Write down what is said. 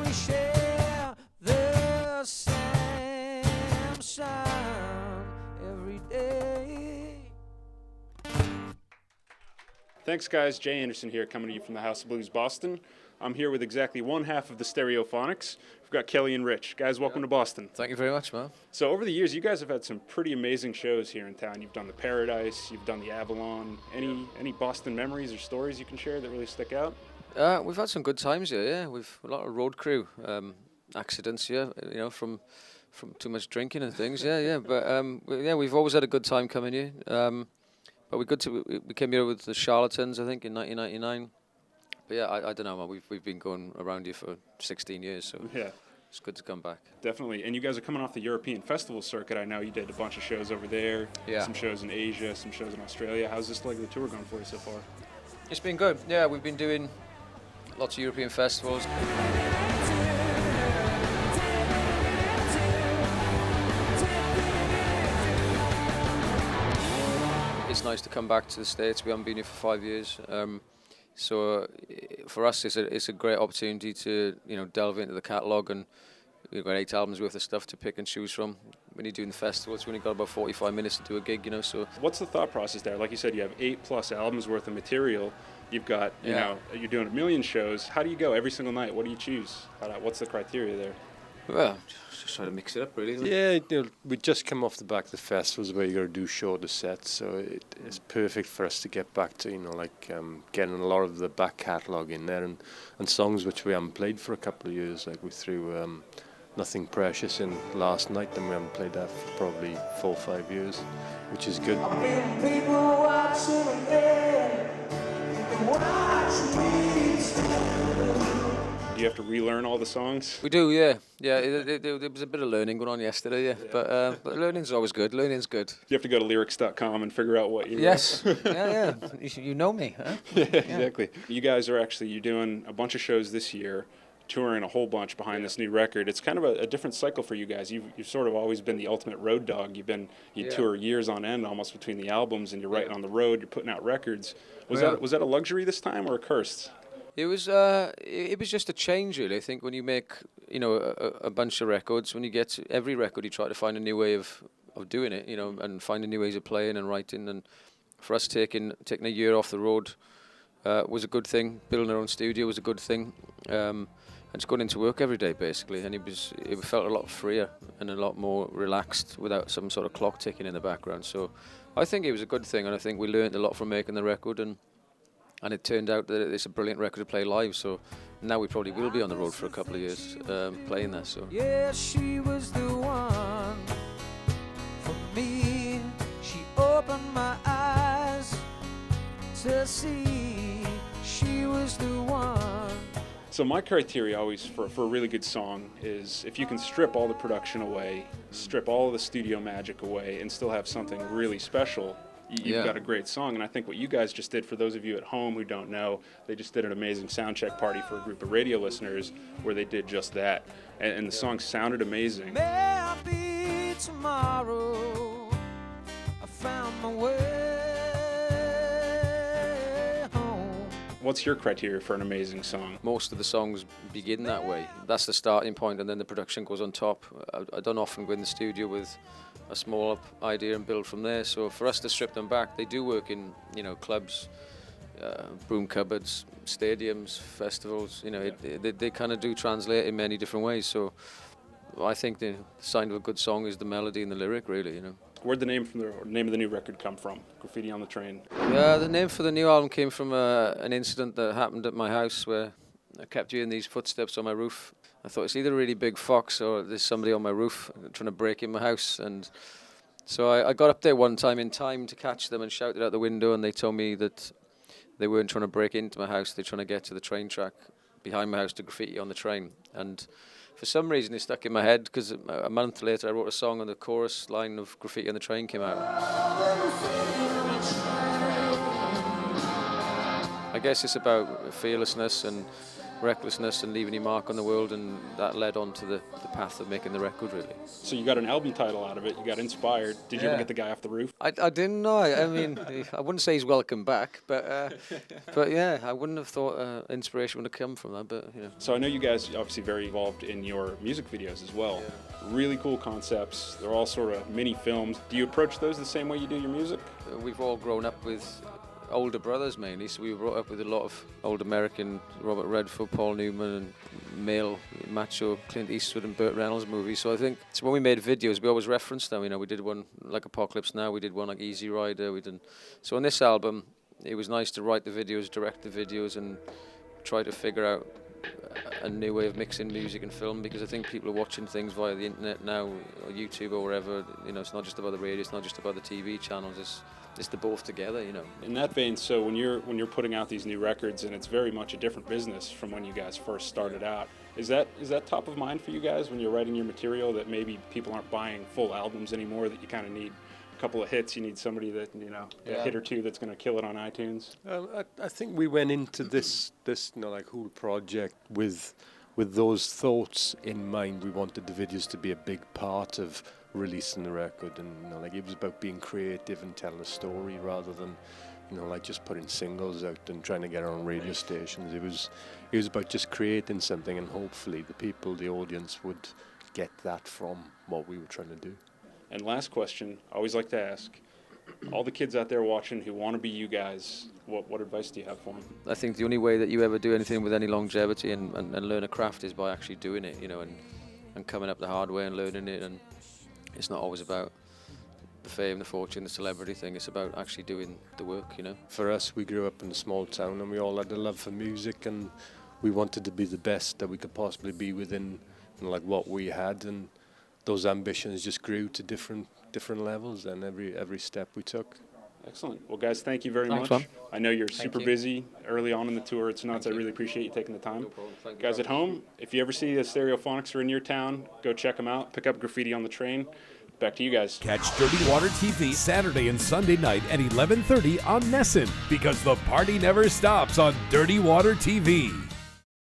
we share the same sound every day. Thanks, guys. Jay Anderson here, coming to you from the House of Blues, Boston. I'm here with exactly one half of the Stereophonics. We've got Kelly and Rich. Guys, welcome to Boston. Thank you very much, man. So over the years, you guys have had some pretty amazing shows here in town. You've done the Paradise, you've done the Avalon. Any Boston memories or stories you can share that really stick out? We've had some good times here, yeah. We've a lot of road crew accidents here, from too much drinking and things, yeah. But we've always had a good time coming here. But we came here with the Charlatans, I think, in 1999. But yeah, I don't know, man. We've been going around here for 16 years, so Yeah, it's good to come back. definitely. And you guys are coming off the European festival circuit. I know you did a bunch of shows over there, Yeah. some shows in Asia, some shows in Australia. How's this leg of the tour going for you so far? It's been good. Yeah, we've been doing lots of European festivals. It's nice to come back to the States. We haven't been here for 5 years. So for us, it's a great opportunity to delve into the catalogue, and we've got 8 albums worth of stuff to pick and choose from. When you're doing the festival, it's only got about 45 minutes to do a gig, So What's the thought process there? Like you said, you have 8+ albums worth of material. You've got, you're doing a million shows. How do you go every single night? What do you choose? What's the criteria there? well, just try to mix it up, really. Yeah, we just come off the back of the festivals where you got to do shorter sets, so it's perfect for us to get back to, getting a lot of the back catalogue in there and songs which we haven't played for a couple of years. Like we threw Nothing Precious in last night, and we haven't played that for probably 4 or 5 years, which is good. Do you have to relearn all the songs? We do, yeah. There was a bit of learning going on yesterday, yeah. But learning's always good. Learning's good. You have to go to lyrics.com and figure out what you Yes. yeah. You know me, huh? Yeah, exactly. You guys are you're doing a bunch of shows this year, touring a whole bunch behind this new record. It's kind of a different cycle for you guys. You've sort of always been the ultimate road dog. You tour years on end almost between the albums, and you're writing on the road, you're putting out records. Was that a luxury this time or a curse? It was just a change, really. I think when you make a bunch of records, when you get to every record, you try to find a new way of doing it, and finding new ways of playing and writing. And for us, taking a year off the road was a good thing. Building our own studio was a good thing. And just going into work every day, basically. And it felt a lot freer and a lot more relaxed without some sort of clock ticking in the background. So I think it was a good thing, and I think we learned a lot from making the record, and it turned out that it's a brilliant record to play live. So now we probably will be on the road for a couple of years playing that. So Yeah, she was the one for me. She opened my eyes to see she was the one. So my criteria always for a really good song is if you can strip all the production away, strip all of the studio magic away, and still have something really special, you've got a great song. And I think what you guys just did, for those of you at home who don't know, they just did an amazing sound check party for a group of radio listeners where they did just that. And the song sounded amazing. Maybe tomorrow I found my way home. What's your criteria for an amazing song? most of the songs begin that way. That's the starting point, and then the production goes on top. I don't often go in the studio with a small idea and build from there. So for us to strip them back, they do work in clubs, broom cupboards, stadiums, festivals. They kind of do translate in many different ways. So I think the sign of a good song is the melody and the lyric, really. Where'd the name of the new record come from? Graffiti on the Train. Yeah, the name for the new album came from an incident that happened at my house where I kept hearing these footsteps on my roof. I thought it's either a really big fox or there's somebody on my roof trying to break in my house. And so I got up there one time in time to catch them and shouted out the window, and they told me that they weren't trying to break into my house. They're trying to get to the train track behind my house to graffiti on the train. And for some reason it stuck in my head, because a month later I wrote a song and the chorus line of Graffiti on the Train came out. I guess it's about fearlessness and recklessness and leaving your mark on the world, and that led on to the path of making the record, really. So you got an album title out of it. You got inspired. Did you ever Yeah. get the guy off the roof? I didn't know. I mean, I wouldn't say he's welcome back, but yeah, I wouldn't have thought inspiration would have come from that. But So I know you guys are obviously very involved in your music videos as well. Really cool concepts. They're all sort of mini films. Do you approach those the same way you do your music? we've all grown up with older brothers mainly, so we were brought up with a lot of old American, Robert Redford, Paul Newman, and male macho Clint Eastwood and Burt Reynolds movies. So I think when we made videos, we always referenced them. We did one like Apocalypse Now, we did one like Easy Rider. So on this album, it was nice to write the videos, direct the videos, and try to figure out a new way of mixing music and film, because I think people are watching things via the internet now, or YouTube or wherever. It's not just about the radio, it's not just about the TV channels. It's the both together, In that vein, so when you're putting out these new records, and it's very much a different business from when you guys first started out, is that top of mind for you guys when you're writing your material, that maybe people aren't buying full albums anymore, that you kind of need a couple of hits, you need somebody that, a hit or two that's going to kill it on iTunes? I think we went into this whole project with those thoughts in mind. We wanted the videos to be a big part of releasing the record, and it was about being creative and telling a story rather than just putting singles out and trying to get it on radio stations. It was about just creating something, and hopefully the audience would get that from what we were trying to do. And last question, I always like to ask all the kids out there watching who want to be you guys, what advice do you have for them? I think the only way that you ever do anything with any longevity and learn a craft is by actually doing it, and coming up the hard way and learning it. And it's not always about the fame, the fortune, the celebrity thing. It's about actually doing the work, For us, we grew up in a small town, and we all had a love for music, and we wanted to be the best that we could possibly be within what we had, and those ambitions just grew to different levels, and every step we took. Excellent. Well, guys, thank you very Thanks, much. man. I know you're super busy early on in the tour. It's nuts. I really appreciate you taking the time. No problem. Thank you Guys very at home, if you ever see the Stereophonics are in your town, go check them out. Pick up Graffiti on the Train. Back to you guys. Catch Dirty Water TV Saturday and Sunday night at 11:30 on Nessun, because the party never stops on Dirty Water TV.